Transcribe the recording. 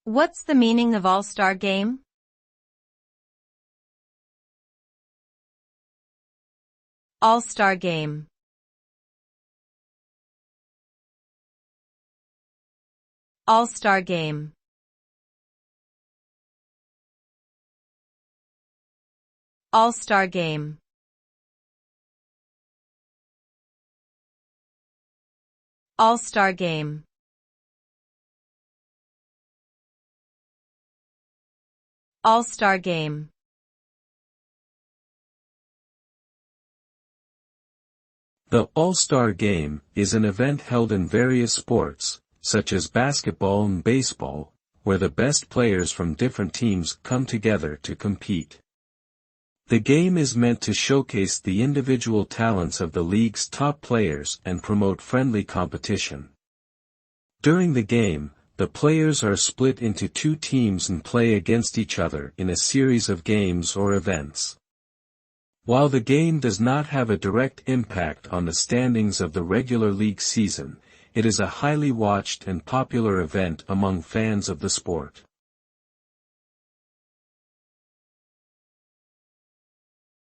What's the meaning of All-Star Game? All-Star Game. All-Star Game. All-Star Game. All-Star Game. All-Star Game. The All-Star Game is an event held in various sports, such as basketball and baseball, where the best players from different teams come together to compete. The game is meant to showcase the individual talents of the league's top players and promote friendly competition. During the game, the players are split into two teams and play against each other in a series of games or events. While the game does not have a direct impact on the standings of the regular league season, it is a highly watched and popular event among fans of the sport.